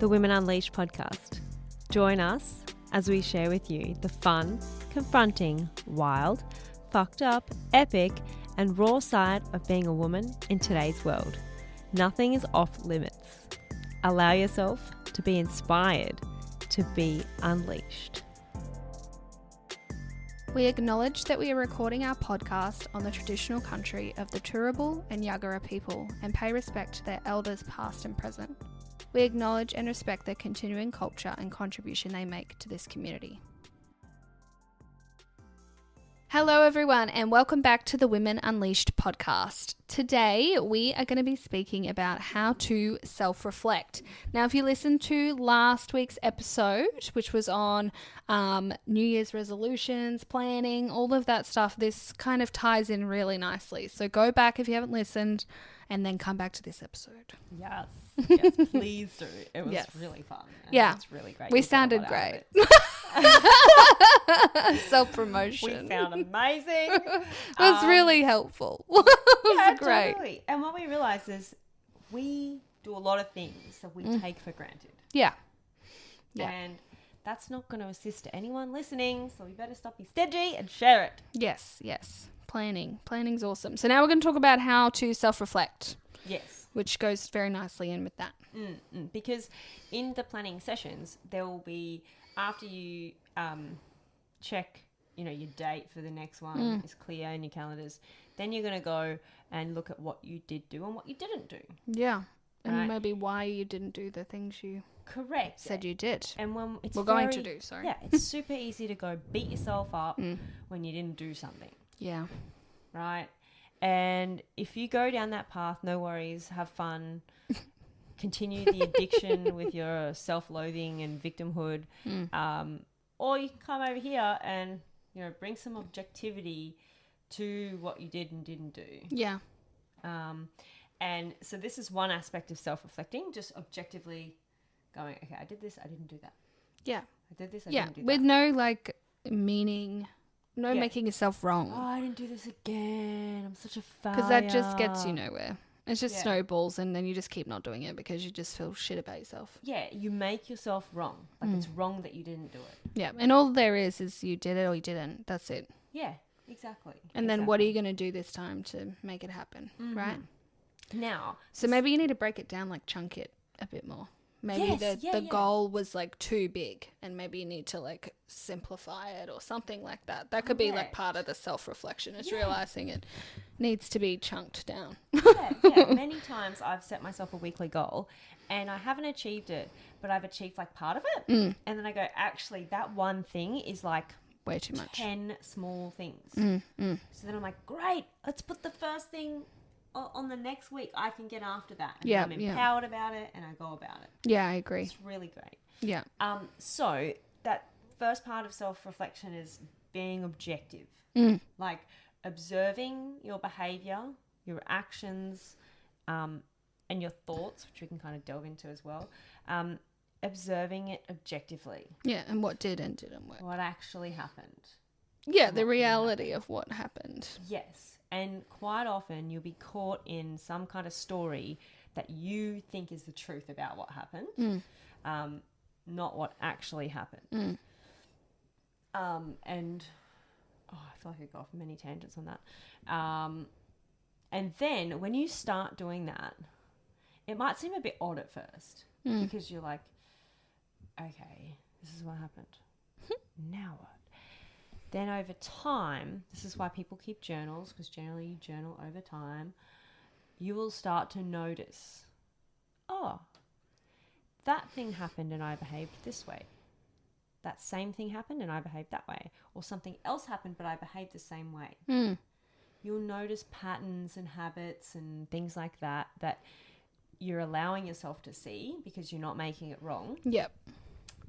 the Women Unleashed podcast. Join us as we share with you the fun, confronting, wild, fucked up, epic, and raw side of being a woman in today's world. Nothing is off limits. Allow yourself to be inspired to be unleashed. We acknowledge that we are recording our podcast on the traditional country of the Turrbal and Yagara people and pay respect to their elders past and present. We acknowledge and respect their continuing culture and contribution they make to this community. Hello everyone and welcome back to the Women Unleashed podcast. Today we are going to be speaking about how to self-reflect. Now if you listened to last week's episode, which was on New Year's resolutions, planning, all of that stuff, this kind of ties in really nicely. So go back if you haven't listened and then come back to this episode. Yes, please do. It was really fun. Yeah. It's really great. We sounded great. Self-promotion. We sound amazing. It was really helpful. It was great. Totally. And what we realised is we do a lot of things that we take for granted. Yeah. And that's not going to assist anyone listening, so we better stop being stingy and share it. Yes. Planning's awesome. So now we're going to talk about how to self-reflect. Yes. Which goes very nicely in with that. Because in the planning sessions, there will be, after you check, your date for the next one is clear in your calendars, then you're going to go and look at what you did do and what you didn't do. Yeah. And right? maybe why you didn't do the things you said you did. And when it's going to do, sorry. Yeah, it's super easy to go beat yourself up when you didn't do something. Yeah. Right? And if you go down that path, no worries, have fun, continue the addiction with your self-loathing and victimhood, or you can come over here and, bring some objectivity to what you did and didn't do. Yeah. And so this is one aspect of self-reflecting, just objectively going, okay, I did this, I didn't do that. Yeah. I did this, I didn't do that. With no, meaning... No making yourself wrong. Oh, I didn't do this again. I'm such a failure. Because that just gets you nowhere. It's just snowballs and then you just keep not doing it because you just feel shit about yourself. Yeah, you make yourself wrong. It's wrong that you didn't do it. Yeah, and all there is you did it or you didn't. That's it. Yeah, exactly. And then what are you going to do this time to make it happen, right? Now. So maybe you need to break it down, chunk it a bit more. Maybe the goal was too big and maybe you need to simplify it or something like that. That could be part of the self-reflection. It's realizing it needs to be chunked down. Yeah. Many times I've set myself a weekly goal and I haven't achieved it, but I've achieved part of it. And then I go, actually, that one thing is way too much. 10 small things. So then I'm like, great, let's put the first thing on the next week. I can get after that. And I'm empowered about it and I go about it. Yeah, I agree. It's really great. Yeah. So that first part of self-reflection is being objective. Observing your behavior, your actions, and your thoughts, which we can kind of delve into as well. Observing it objectively. Yeah, and what did and didn't work. What actually happened. Yeah, the reality of what happened. Yes. And quite often you'll be caught in some kind of story that you think is the truth about what happened, not what actually happened. And I feel like I could go off many tangents on that. And then when you start doing that, it might seem a bit odd at first because you're like, okay, this is what happened. Now what? Then over time, this is why people keep journals, because generally you journal over time, you will start to notice, oh, that thing happened and I behaved this way. That same thing happened and I behaved that way. Or something else happened but I behaved the same way. You'll notice patterns and habits and things like that you're allowing yourself to see because you're not making it wrong. Yep.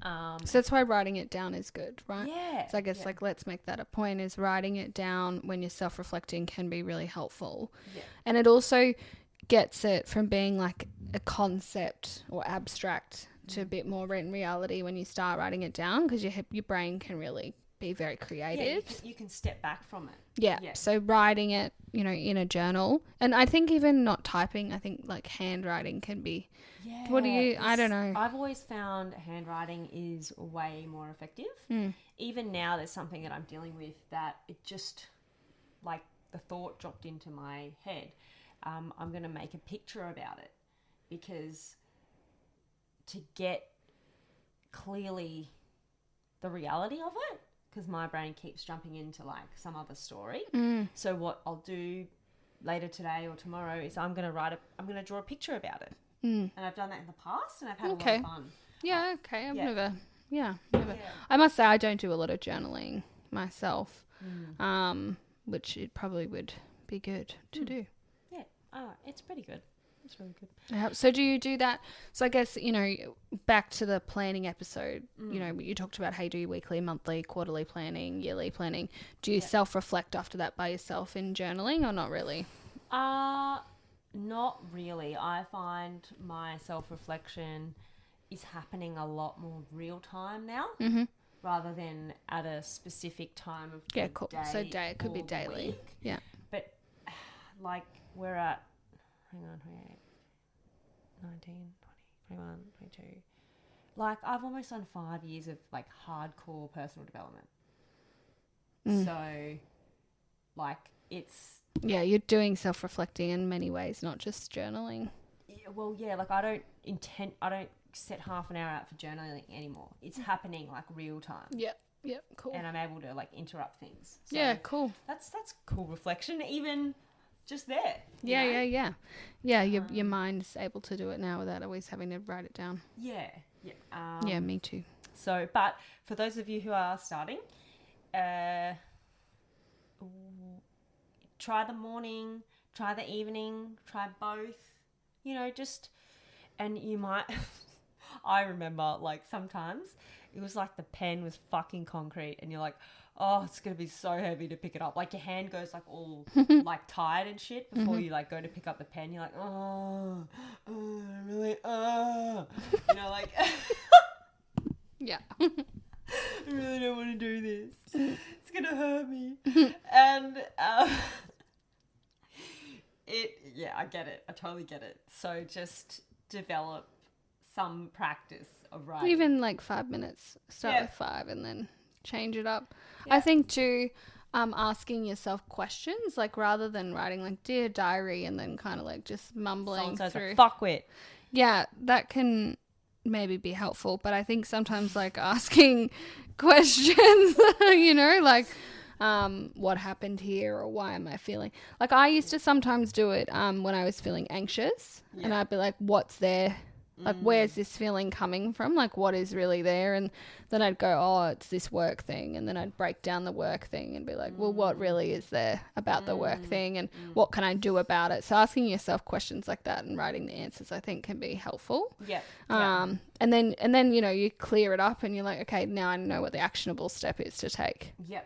So that's why writing it down is good, right? Yeah. So I guess let's make that a point, is writing it down when you're self-reflecting can be really helpful. Yeah. And it also gets it from being a concept or abstract to a bit more in reality when you start writing it down, because your brain can really be very creative. Yeah, you can step back from it. Yeah. Yeah. So writing it, in a journal. And I think even not typing, I think like handwriting can be. Yeah. What do you, I don't know. I've always found handwriting is way more effective. Even now, there's something that I'm dealing with that it just, like, the thought dropped into my head. I'm going to make a picture about it because to get clearly the reality of it, because my brain keeps jumping into like some other story. So what I'll do later today or tomorrow is I'm going to draw a picture about it. And I've done that in the past and I've had a lot of fun. Yeah, okay. I've never. Yeah. I must say I don't do a lot of journaling myself, which it probably would be good to do. Yeah. Oh, it's pretty good. It's really good. So do you do that? So I guess, back to the planning episode, you talked about how you do weekly, monthly, quarterly planning, yearly planning. Do you self-reflect after that by yourself in journaling or not really? Not really. I find my self-reflection is happening a lot more real time now, rather than at a specific time of the cool. day. So it could be daily. Week. Yeah. But like we're at, hang on, 28, 19, 20, 21, 22. Like I've almost done 5 years of like hardcore personal development. So like it's... Yeah, you're doing self-reflecting in many ways, not just journaling. Yeah, well, yeah, like I don't set half an hour out for journaling anymore. It's happening like real time. Yep, cool. And I'm able to like interrupt things. So yeah, cool. That's cool reflection, even just there. Yeah. Your mind's able to do it now without always having to write it down. Yeah. Yeah, me too. So, but for those of you who are starting, try the morning, try the evening, try both. And you might... I remember, like, sometimes it was like the pen was fucking concrete and you're like, oh, it's going to be so heavy to pick it up. Like, your hand goes, like, all, like, tired and shit before you, like, go to pick up the pen. You're like, really, like... Yeah. I really don't want to do this. It's going to hurt me. And I get it. I totally get it. So just develop some practice of writing. Even like 5 minutes. Start with 5 and then change it up. Yeah. I think too, asking yourself questions, like rather than writing like Dear Diary and then kind of like just mumbling through. A fuckwit. Yeah, that can maybe be helpful, but I think sometimes like asking questions, like what happened here or why am I feeling like I used to sometimes do it when I was feeling anxious and I'd be like, what's there? Like, where's this feeling coming from? Like, what is really there? And then I'd go, oh, it's this work thing. And then I'd break down the work thing and be like, well, what really is there about the work thing? And what can I do about it? So asking yourself questions like that and writing the answers, I think, can be helpful. Yeah. And then, you clear it up and you're like, okay, now I know what the actionable step is to take. Yep.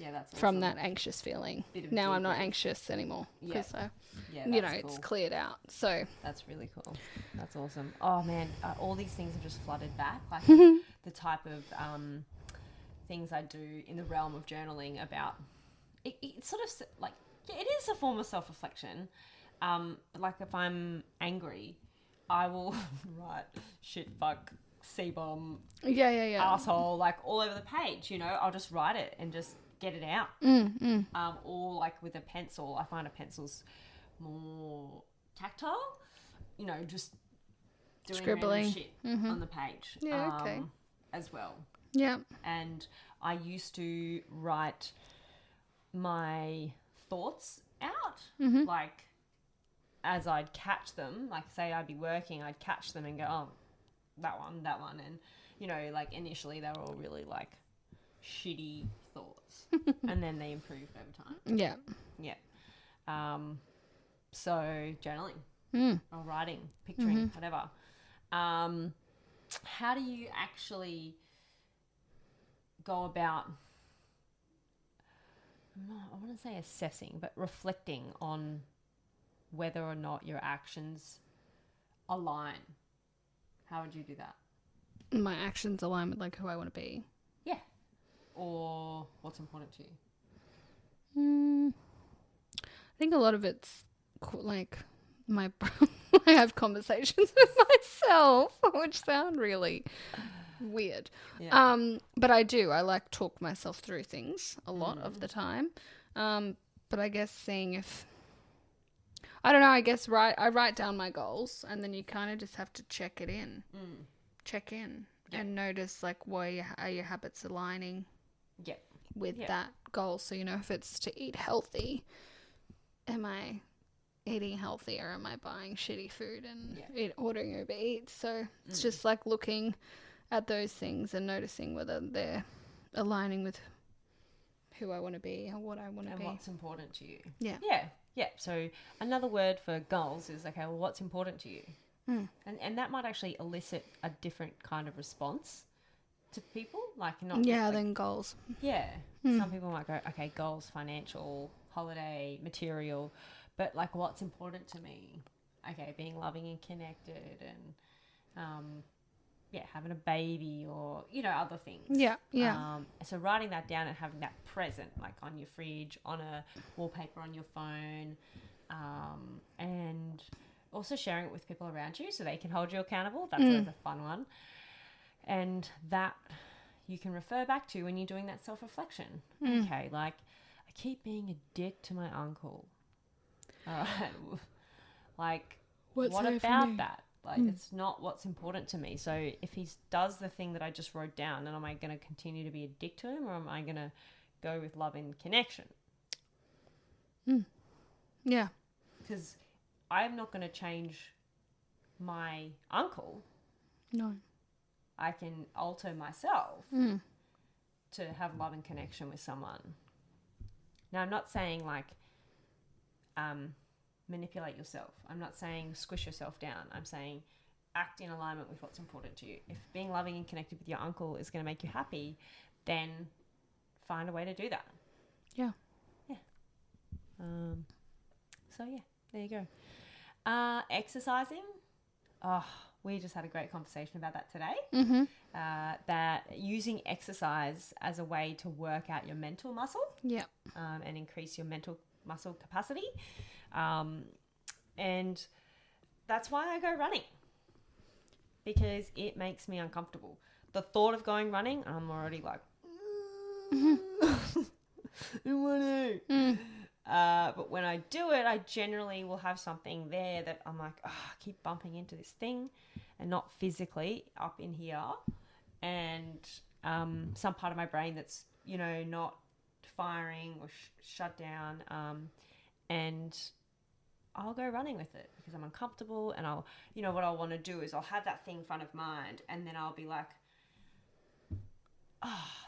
Yeah, that's awesome. From that anxious feeling. Now I'm not anxious anymore because it's cool. cleared out. So that's really cool. That's awesome. Oh man, all these things have just flooded back. Like the type of things I do in the realm of journaling about. It's sort of like it is a form of self-reflection. Like if I'm angry, I will write shit, fuck, C-bomb, asshole, like all over the page. I'll just write it and just get it out. Or like with a pencil, I find a pencil's more tactile. Just doing scribbling shit on the page. As well. Yeah. And I used to write my thoughts out, like as I'd catch them. Like say I'd be working, I'd catch them and go, oh, that one, and like initially they were all really like shitty thoughts, and then they improved over time. Yeah. So journaling or writing, picturing, whatever. How do you actually go about? I want to say assessing, but reflecting on whether or not your actions align. How would you do that? My actions align with like who I want to be. Yeah. Or what's important to you. I think a lot of it's like my I have conversations with myself, which sound really weird. Yeah. But I like talk myself through things a lot of the time. But I guess seeing if I don't know, I write down my goals and then you kind of just have to check in and notice like where are your habits aligning with that goal. So, if it's to eat healthy, am I eating healthy or am I buying shitty food and ordering Uber Eats? So it's just like looking at those things and noticing whether they're aligning with who I want to be and what I want to be. And what's important to you. Yeah. Yeah. So another word for goals is, okay, well, what's important to you? And that might actually elicit a different kind of response to people. Than goals. Yeah. Some people might go, okay, goals, financial, holiday, material, but like what's important to me? Okay, being loving and connected and having a baby or, other things. Yeah. So writing that down and having that present, like on your fridge, on a wallpaper on your phone, and also sharing it with people around you so they can hold you accountable. That's always a fun one. And that you can refer back to when you're doing that self-reflection. Okay, like, I keep being a dick to my uncle. All right. Like, what about that? Like, it's not what's important to me. So if he does the thing that I just wrote down, then am I going to continue to be a dick to him, or am I going to go with love and connection? Yeah. Because I'm not going to change my uncle. No. I can alter myself to have love and connection with someone. Now, I'm not saying like manipulate yourself. I'm not saying squish yourself down. I'm saying act in alignment with what's important to you. If being loving and connected with your uncle is going to make you happy, then find a way to do that. Yeah. Yeah. So, yeah, there you go. Exercising. Oh, we just had a great conversation about that today. That using exercise as a way to work out your mental muscle. Yeah. And increase your mental muscle capacity. And that's why I go running. Because it makes me uncomfortable. The thought of going running, I'm already like, I want to. But when I do it, I generally will have something there that I'm like, I keep bumping into this thing, and not physically up in here, and some part of my brain that's not firing or shut down, and I'll go running with it because I'm uncomfortable, and I'll what I'll want to do is I'll have that thing front of mind, and then I'll be like,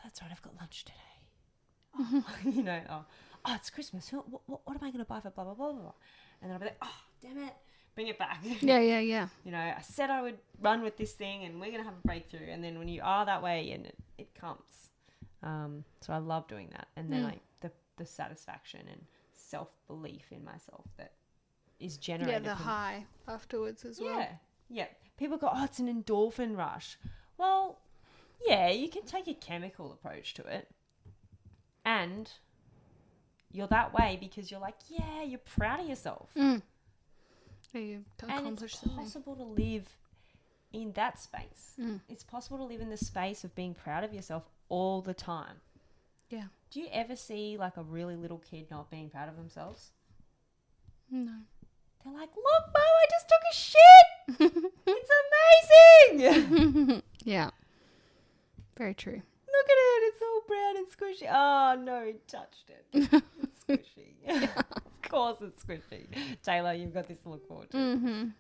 that's right, I've got lunch today. Oh, it's Christmas. What am I going to buy for blah, blah, blah, blah? And then I'll be like, oh, damn it. Bring it back. Yeah. I said I would run with this thing and we're going to have a breakthrough. And then when you are that way, and it comes. So I love doing that. And then like the satisfaction and self-belief in myself that is generated. Yeah, the high afterwards as well. Yeah. People go, oh, it's an endorphin rush. Well, yeah, you can take a chemical approach to it. And you're that way because you're like, yeah, you're proud of yourself. Yeah, you and it's possible to live in that space. It's possible to live in the space of being proud of yourself all the time. Yeah. Do you ever see like a really little kid not being proud of themselves? No. They're like, look, Bo, I just took a shit. It's amazing. Yeah. Very true. Look at it. It's all brown and squishy. Oh, no, he touched it. It's squishy. Of course it's squishy. Taylor, you've got this to look forward to.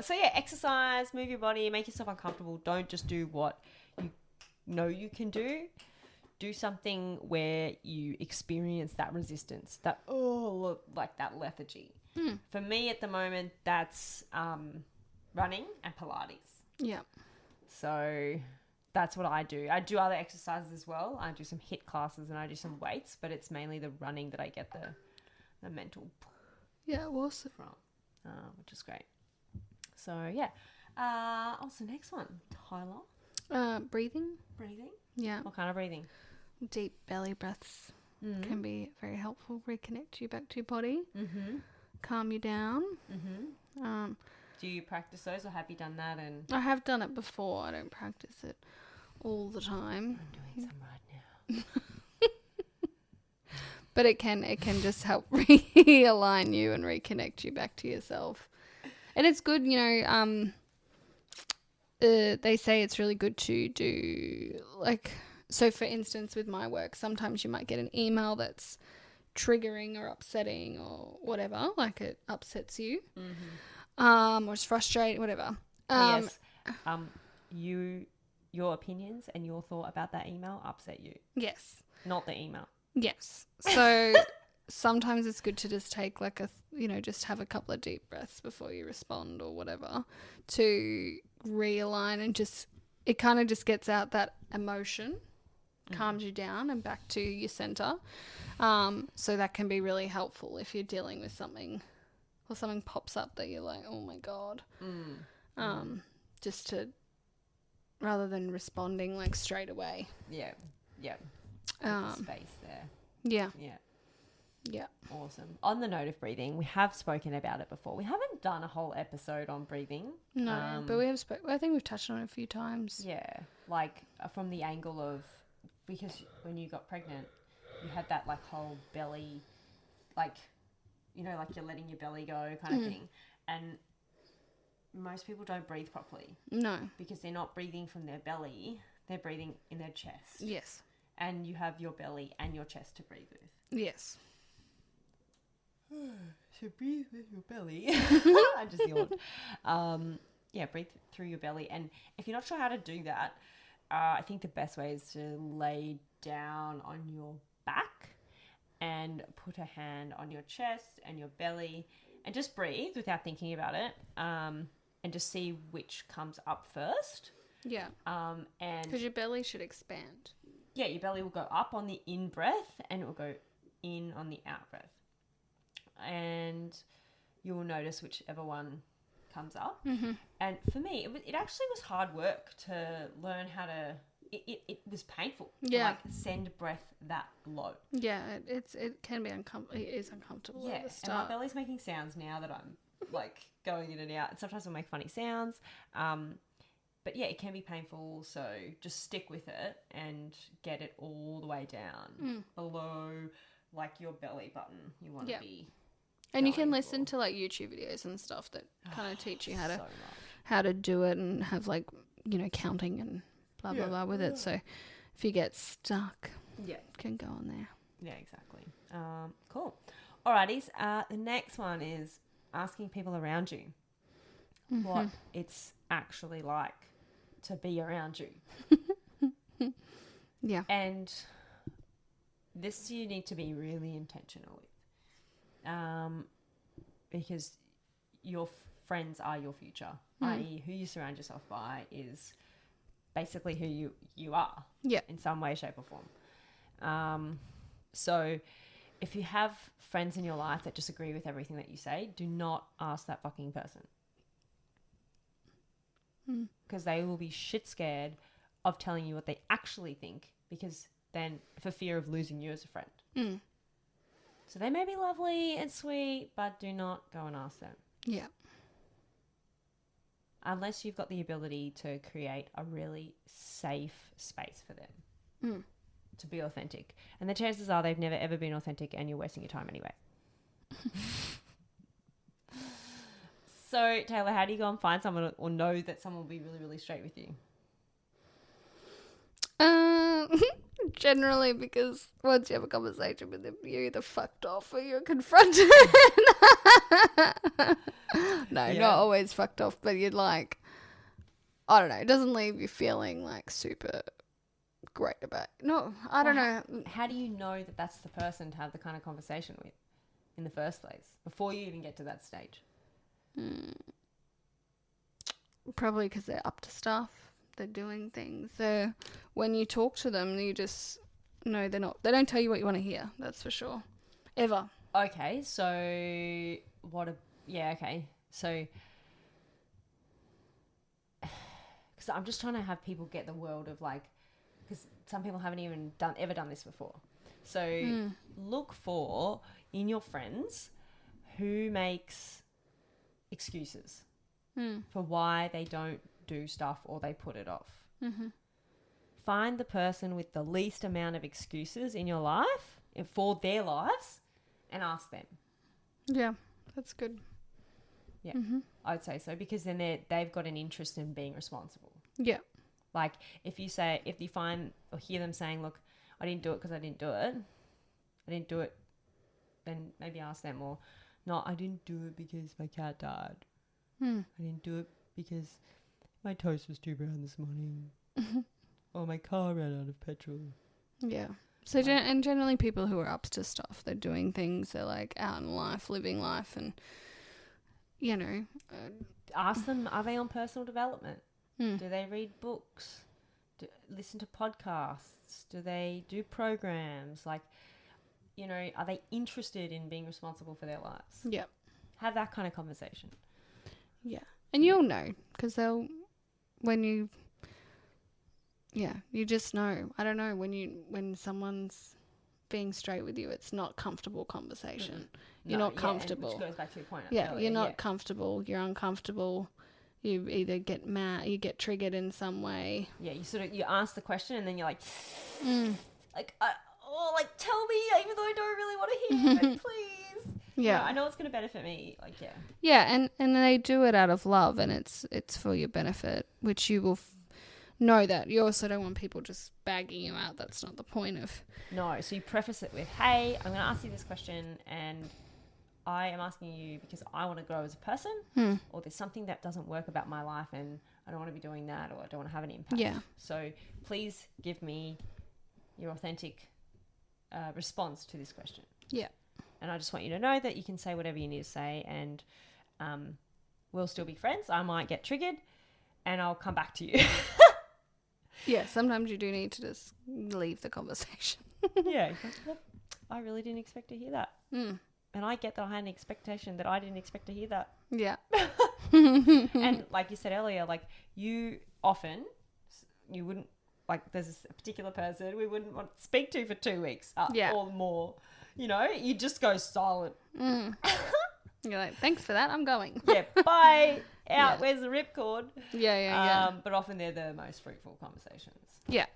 So, yeah, exercise, move your body, make yourself uncomfortable. Don't just do what you know you can do. Do something where you experience that resistance, that, like that lethargy. For me at the moment, that's running and Pilates. Yeah. So that's what I do. I do other exercises as well. I do some HIIT classes and I do some weights, but it's mainly the running that I get the mental awesome from, which is great. So, yeah. Also, next one, Tyler. Breathing. Breathing? Yeah. What kind of breathing? deep belly breaths can be very helpful. Reconnect you back to your body. Calm you down. Do you practice those, or have you done that? And I have done it before. I don't practice it all the time. I'm doing some right now. But it can just help realign you and reconnect you back to yourself. And it's good, you know, they say it's really good to do, like, so for instance, with my work, sometimes you might get an email that's triggering or upsetting or whatever, like it upsets you, or it's frustrating, whatever. Yes. Your opinions and your thought about that email upset you. Yes. Not the email. Yes. So sometimes it's good to just take like just have a couple of deep breaths before you respond or whatever to realign, and it kind of just gets out that emotion, calms you down and back to your center. So that can be really helpful if you're dealing with something or something pops up that you're like, oh my God. Just to, rather than responding like straight away. Yeah. Space there. Yeah. Awesome. On the note of breathing, we have spoken about it before. We haven't done a whole episode on breathing. No, but we have I think we've touched on it a few times. Yeah, like from the angle of, because when you got pregnant, you had that like whole belly, like, you know, like you're letting your belly go kind of thing. And most people don't breathe properly. No. Because they're not breathing from their belly, they're breathing in their chest. Yes. And you have your belly and your chest to breathe with. Yes. So breathe with your belly. I just yawned. Breathe through your belly. And if you're not sure how to do that, I think the best way is to lay down on your back and put a hand on your chest and your belly and just breathe without thinking about it, and just see which comes up first. Yeah. And because your belly should expand. Yeah, your belly will go up on the in breath and it will go in on the out breath. And you will notice whichever one comes up. And for me, it actually was hard work to learn how to. It was painful. To like send breath that low. Yeah, it can be uncomfortable. It is uncomfortable at the start. And my belly's making sounds now that I'm like going in and out. And sometimes I'll make funny sounds. But yeah, it can be painful. So just stick with it and get it all the way down below like your belly button. You want to be. And you can listen to like YouTube videos and stuff that kind of teach you how to do it and have like, you know, counting and blah, blah, blah with it. So if you get stuck, you can go on there. Yeah, exactly. Cool. Alrighties. The next one is asking people around you what it's actually like to be around you. Yeah. And this you need to be really intentional with. Because your friends are your future, i.e. who you surround yourself by is basically who you are in some way, shape or form. So if you have friends in your life that disagree with everything that you say, do not ask that fucking person. Because they will be shit scared of telling you what they actually think, because then for fear of losing you as a friend. So they may be lovely and sweet, but do not go and ask them. Yeah. Unless you've got the ability to create a really safe space for them to be authentic. And the chances are they've never ever been authentic and you're wasting your time anyway. So, Taylor, how do you go and find someone or know that someone will be really, really straight with you? Generally, because once you have a conversation with them, you're either fucked off or you're confronted. Not always fucked off, but you're like, I don't know, it doesn't leave you feeling like super great about it. No, I don't know. How do you know that that's the person to have the kind of conversation with in the first place, before you even get to that stage? Probably because they're up to stuff. They're doing things. So when you talk to them, you just know they're not. They don't tell you what you want to hear. That's for sure. Ever. Okay. So okay. So because I'm just trying to have people get the world of like, because some people haven't even ever done this before. So look for in your friends who makes excuses for why they don't do stuff or they put it off. Mm-hmm. Find the person with the least amount of excuses in your life for their lives and ask them. Yeah, that's good. Yeah, Mm-hmm. I'd say so, because then they've got an interest in being responsible. Yeah. Like if you find or hear them saying, look, I didn't do it because I didn't do it, then maybe ask them, or no, I didn't do it because my cat died. I didn't do it because my toast was too brown this morning. Or my car ran out of petrol. Yeah. So, and generally people who are up to stuff, they're doing things, they're like out in life, living life, and, you know. Ask them, are they on personal development? Mm. Do they read books? Listen to podcasts? Do they do programs? Like, you know, are they interested in being responsible for their lives? Yeah. Have that kind of conversation. Yeah. And you'll know, because you just know. I don't know, when someone's being straight with you, it's not comfortable conversation. You're not comfortable. Which goes back to your point. Yeah, earlier. you're not comfortable. You're uncomfortable. You either get mad, you get triggered in some way. Yeah, you ask the question and then you're like, tell me, even though I don't really want to hear it, please. Yeah, I know it's going to benefit me. Like, yeah. Yeah, and they do it out of love, and it's for your benefit, which you will know that. You also don't want people just bagging you out. That's not the point of. No, so you preface it with, hey, I'm going to ask you this question, and I am asking you because I want to grow as a person, or there's something that doesn't work about my life, and I don't want to be doing that, or I don't want to have an impact. Yeah. So please give me your authentic response to this question. Yeah. And I just want you to know that you can say whatever you need to say, and we'll still be friends. I might get triggered, and I'll come back to you. Yeah, sometimes you do need to just leave the conversation. Yeah. Look, I really didn't expect to hear that. Mm. And I get that I had an expectation that I didn't expect to hear that. Yeah. And like you said earlier, like you wouldn't, like there's a particular person we wouldn't want to speak to for 2 weeks or more. You know, you just go silent. Mm. You're like, thanks for that, I'm going. Yeah, bye. Out. Yeah. Where's the ripcord? Yeah. But often they're the most fruitful conversations. Yeah.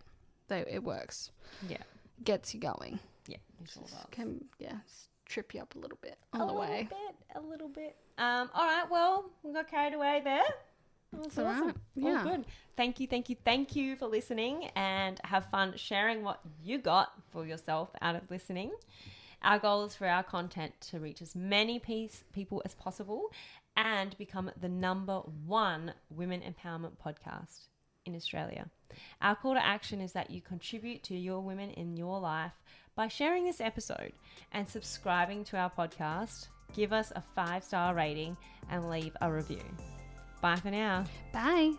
It works. Yeah. Gets you going. Yeah, it sure does. Can trip you up a little bit on the way. A little bit. All right, well, we got carried away there. That's all awesome. right. Yeah. All good. Thank you for listening, and have fun sharing what you got for yourself out of listening. Our goal is for our content to reach as many people as possible and become the #1 women empowerment podcast in Australia. Our call to action is that you contribute to your women in your life by sharing this episode and subscribing to our podcast. Give us a 5-star rating and leave a review. Bye for now. Bye.